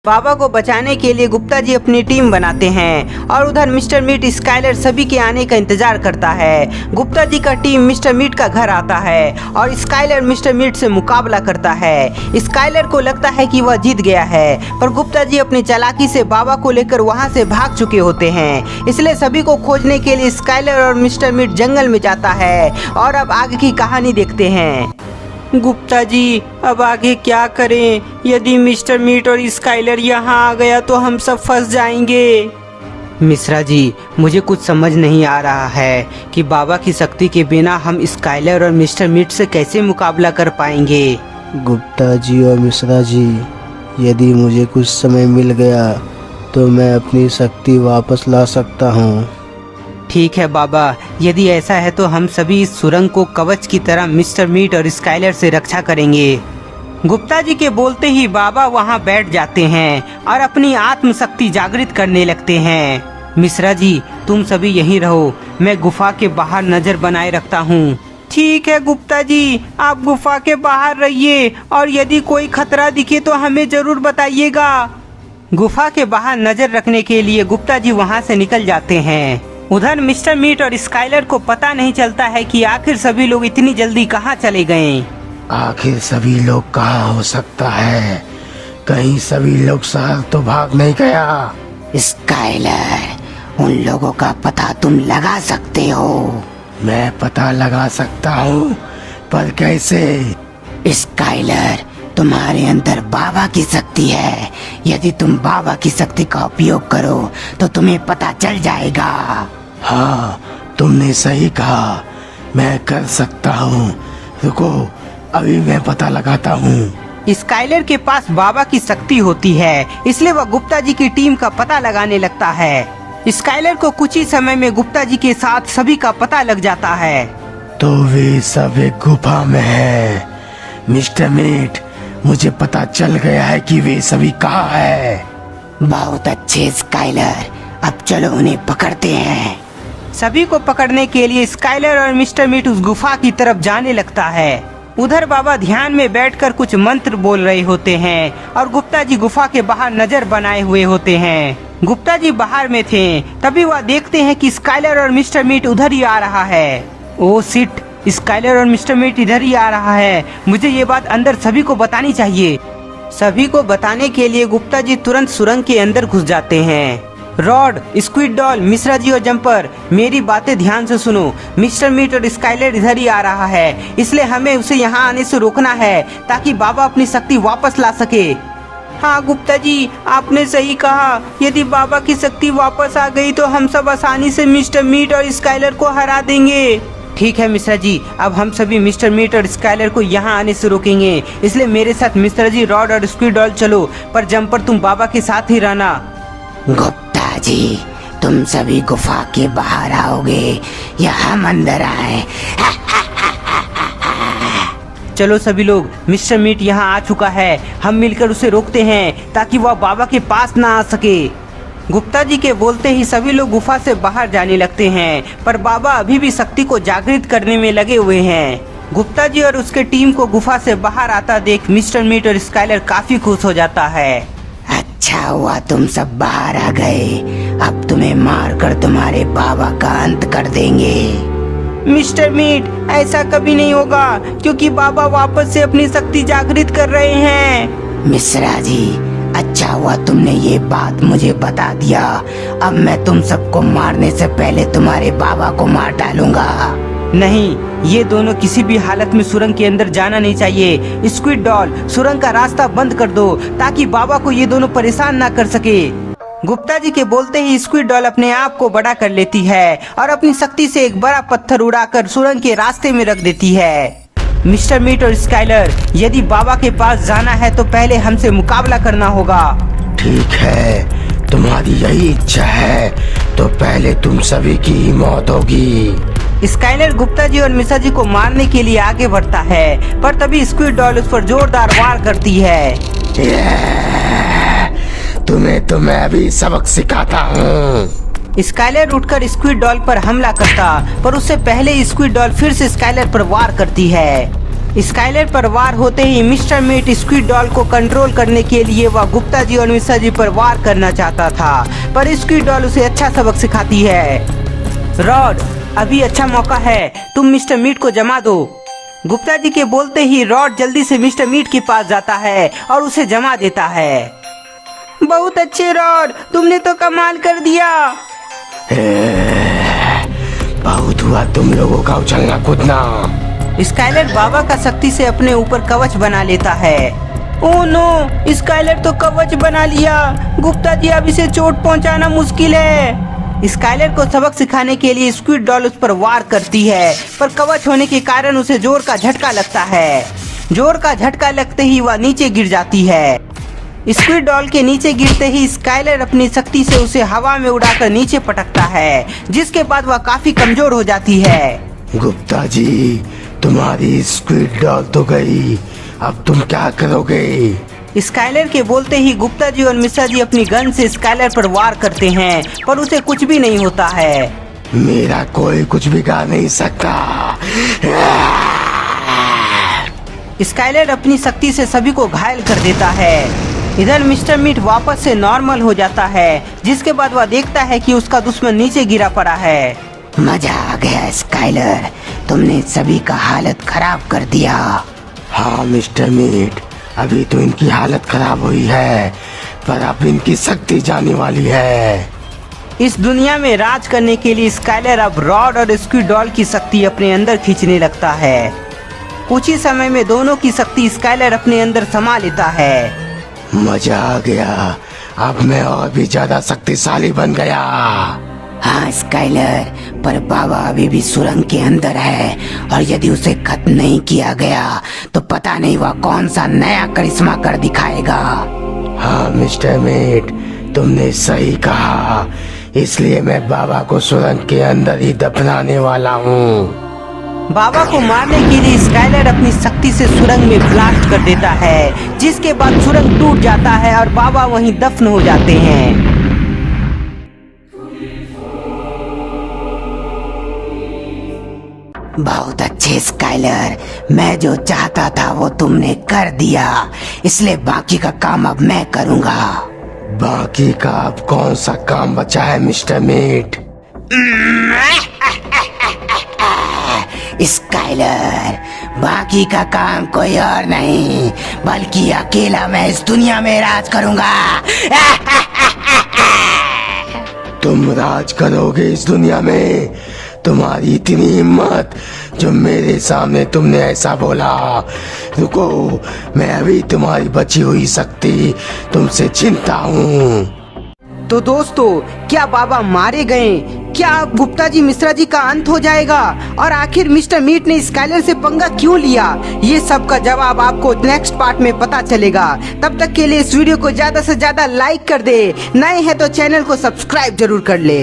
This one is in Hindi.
बाबा को बचाने के लिए गुप्ता जी अपनी टीम बनाते हैं और उधर मिस्टर मीट, स्काइलर सभी के आने का इंतजार करता है। गुप्ता जी का टीम मिस्टर मीट का घर आता है और स्काइलर मिस्टर मीट से मुकाबला करता है। स्काइलर को लगता है कि वह जीत गया है, पर गुप्ता जी अपनी चालाकी से बाबा को लेकर वहां से भाग चुके होते हैं। इसलिए सभी को खोजने के लिए स्काइलर और मिस्टर मीट जंगल में जाता है और अब आगे की कहानी देखते हैं। गुप्ता जी, अब आगे क्या करें? यदि मिस्टर मीट और स्काइलर यहाँ आ गया तो हम सब फंस जाएंगे। मिश्रा जी, मुझे कुछ समझ नहीं आ रहा है कि बाबा की शक्ति के बिना हम स्काइलर और मिस्टर मीट से कैसे मुकाबला कर पाएंगे। गुप्ता जी और मिश्रा जी, यदि मुझे कुछ समय मिल गया तो मैं अपनी शक्ति वापस ला सकता हूँ। ठीक है बाबा, यदि ऐसा है तो हम सभी इस सुरंग को कवच की तरह मिस्टर मीट और स्काइलर से रक्षा करेंगे। गुप्ता जी के बोलते ही बाबा वहां बैठ जाते हैं और अपनी आत्म शक्ति जागृत करने लगते हैं। मिश्रा जी, तुम सभी यहीं रहो, मैं गुफा के बाहर नजर बनाए रखता हूँ। ठीक है गुप्ता जी, आप गुफा के बाहर रहिए और यदि कोई खतरा दिखे तो हमें जरूर बताइएगा। गुफा के बाहर नजर रखने के लिए गुप्ता जी वहाँ से निकल जाते हैं। उधर मिस्टर मीट और स्काइलर को पता नहीं चलता है कि आखिर सभी लोग इतनी जल्दी कहाँ चले गए। आखिर सभी लोग कहाँ हो सकता है? कहीं सभी लोग शहर तो भाग नहीं गया? स्काइलर, उन लोगों का पता तुम लगा सकते हो? मैं पता लगा सकता हूँ, पर कैसे? स्काइलर, तुम्हारे अंदर बाबा की शक्ति है। यदि तुम बाबा की शक्ति का उपयोग करो तो तुम्हें पता चल जाएगा। हाँ, तुमने सही कहा, मैं कर सकता हूँ। रुको, अभी मैं पता लगाता हूँ। स्काइलर के पास बाबा की शक्ति होती है, इसलिए वह गुप्ता जी की टीम का पता लगाने लगता है। स्काइलर को कुछ ही समय में गुप्ता जी के साथ सभी का पता लग जाता है। तो वे सब एक गुफा में है। मिस्टर मीट, मुझे पता चल गया है कि वे सभी कहाँ है। बहुत अच्छे स्काइलर, अब चलो उन्हें पकड़ते हैं। सभी को पकड़ने के लिए स्काइलर और मिस्टर मीट उस गुफा की तरफ जाने लगता है। उधर बाबा ध्यान में बैठकर कुछ मंत्र बोल रहे होते हैं और गुप्ता जी गुफा के बाहर नजर बनाए हुए होते हैं। गुप्ता जी बाहर में थे, तभी वह देखते हैं कि स्काइलर और मिस्टर मीट उधर ही आ रहा है। ओ शिट, स्काइलर और मिस्टर मीट इधर ही आ रहा है। मुझे ये बात अंदर सभी को बतानी चाहिए। सभी को बताने के लिए गुप्ता जी तुरंत सुरंग के अंदर घुस जाते हैं। Rod, squid doll, Mishra ji और जंपर, मेरी बातें ध्यान से सुनो। मिस्टर मीट और स्काइलर इधर ही आ रहा है, इसलिए हमें उसे यहाँ आने से रोकना है ताकि बाबा अपनी शक्ति वापस ला सके। हाँ गुप्ता जी, आपने सही कहा। यदि बाबा की शक्ति वापस आ गई तो हम सब आसानी से मिस्टर मीट और स्काइलर को हरा देंगे। ठीक है मिश्रा जी, अब हम सभी मिस्टर मीट और स्काइलर को यहाँ आने से रोकेंगे, इसलिए मेरे साथ मिश्रा जी, रॉड और स्क्विड डॉल चलो, पर जंपर तुम बाबा के साथ ही रहना। गुप्ता जी, तुम सभी गुफा के बाहर आओगे या हम अंदर आए? चलो सभी लोग, मिस्टर मीट यहाँ आ चुका है, हम मिलकर उसे रोकते हैं ताकि वह बाबा के पास ना आ सके। गुप्ता जी के बोलते ही सभी लोग गुफा से बाहर जाने लगते हैं, पर बाबा अभी भी शक्ति को जागृत करने में लगे हुए हैं। गुप्ता जी और उसके टीम को गुफा से बाहर आता देख मिस्टर मीट और स्काइलर काफी खुश हो जाता है। अच्छा हुआ तुम सब बाहर आ गए, अब तुम्हें मारकर तुम्हारे बाबा का अंत कर देंगे। मिस्टर मीट, ऐसा कभी नहीं होगा क्योंकि बाबा वापस से अपनी शक्ति जागृत कर रहे हैं। मिश्रा जी, अच्छा हुआ तुमने ये बात मुझे बता दिया। अब मैं तुम सबको मारने से पहले तुम्हारे बाबा को मार डालूंगा। नहीं, ये दोनों किसी भी हालत में सुरंग के अंदर जाना नहीं चाहिए। स्क्विड डॉल, सुरंग का रास्ता बंद कर दो ताकि बाबा को ये दोनों परेशान ना कर सके। गुप्ता जी के बोलते ही स्क्विड डॉल अपने आप को बड़ा कर लेती है और अपनी शक्ति से एक बड़ा पत्थर उड़ाकर सुरंग के रास्ते में रख देती है। मिस्टर मीट और स्काइलर, यदि बाबा के पास जाना है तो पहले हमसे मुकाबला करना होगा। ठीक है, तुम्हारी यही इच्छा है तो पहले तुम सभी की ही मौत होगी। स्काइलर गुप्ता जी और मिश्रा जी को मारने के लिए आगे बढ़ता है, पर तभी स्क्विड डॉल उस पर जोरदार वार करती है। तुम्हें तो मैं अभी सबक सिखाता हूँ। स्काइलर उठकर स्क्विड डॉल पर हमला करता, पर उससे पहले स्क्विड डॉल फिर से स्काइलर पर वार करती है। स्काइलर पर वार होते ही मिस्टर मीट स्क्विड डॉल को कंट्रोल करने के लिए वह गुप्ता जी और मिश्रा जी पर वार करना चाहता था, पर स्क्विड डॉल उसे अच्छा सबक सिखाती है। रॉड, अभी अच्छा मौका है, तुम मिस्टर मीट को जमा दो। गुप्ता जी के बोलते ही रॉड जल्दी से मिस्टर मीट के पास जाता है और उसे जमा देता है। बहुत अच्छे रॉड, तुमने तो कमाल कर दिया। बहुत हुआ तुम लोगों का उछलना कूदना। स्काइलर बाबा का शक्ति से अपने ऊपर कवच बना लेता है। ओह नो, स्काइलर तो कवच बना लिया। गुप्ता जी, अब इसे चोट पहुंचाना मुश्किल है। स्काइलर को सबक सिखाने के लिए स्क्विड डॉल उस पर वार करती है, पर कवच होने के कारण उसे जोर का झटका लगता है। जोर का झटका लगते ही वह नीचे गिर जाती है। स्क्विड डॉल के नीचे गिरते ही स्काइलर अपनी शक्ति से उसे हवा में उड़ाकर नीचे पटकता है, जिसके बाद वह काफी कमजोर हो जाती है। गुप्ता जी, तुम्हारी स्क्विड डॉल तो गई, अब तुम क्या करोगे? स्काइलर के बोलते ही गुप्ता जी और मिश्रा जी अपनी गन से स्काइलर पर वार करते हैं, पर उसे कुछ भी नहीं होता है। मेरा कोई कुछ बिगाड़ नहीं सकता। स्काइलर अपनी शक्ति से सभी को घायल कर देता है। इधर मिस्टर मीट वापस से नॉर्मल हो जाता है, जिसके बाद वह देखता है कि उसका दुश्मन नीचे गिरा पड़ा है। मजा आ गया स्काइलर, तुमने सभी का हालत खराब कर दिया। हाँ मिस्टर मीट, अभी तो इनकी हालत खराब हुई है, पर अब इनकी शक्ति जाने वाली है। इस दुनिया में राज करने के लिए स्काइलर अब रॉड और स्क्विड डॉल की शक्ति अपने अंदर खींचने लगता है। कुछ ही समय में दोनों की शक्ति स्काइलर अपने अंदर समा लेता है। मजा आ गया, अब मैं और भी ज्यादा शक्तिशाली बन गया। हाँ स्काइलर, पर बाबा अभी भी सुरंग के अंदर है, और यदि उसे खत्म नहीं किया गया तो पता नहीं वह कौन सा नया करिश्मा कर दिखाएगा। हाँ मिस्टर मीट, तुमने सही कहा, इसलिए मैं बाबा को सुरंग के अंदर ही दफनाने वाला हूँ। बाबा को मारने के लिए स्काइलर अपनी शक्ति से सुरंग में ब्लास्ट कर देता है, जिसके बाद सुरंग टूट जाता है और बाबा वहीं दफन हो जाते हैं। बहुत अच्छे स्काइलर, मैं जो चाहता था वो तुमने कर दिया, इसलिए बाकी का काम अब मैं करूँगा। बाकी का अब कौन सा काम बचा है मिस्टर मीट? स्काइलर, बाकी का काम कोई और नहीं बल्कि अकेला मैं इस दुनिया में राज करूंगा। तुम राज करोगे इस दुनिया में? तुम्हारी इतनी हिम्मत, जो मेरे सामने तुमने ऐसा बोला। रुको, मैं अभी तुम्हारी बची हुई शक्ति तुमसे छीनता हूँ। तो दोस्तों, क्या बाबा मारे गए? क्या अब गुप्ता जी मिश्रा जी का अंत हो जाएगा? और आखिर मिस्टर मीट ने स्काइलर से पंगा क्यों लिया? ये सब का जवाब आपको नेक्स्ट पार्ट में पता चलेगा। तब तक के लिए इस वीडियो को ज्यादा से ज्यादा लाइक कर दे, नए हैं तो चैनल को सब्सक्राइब जरूर कर ले।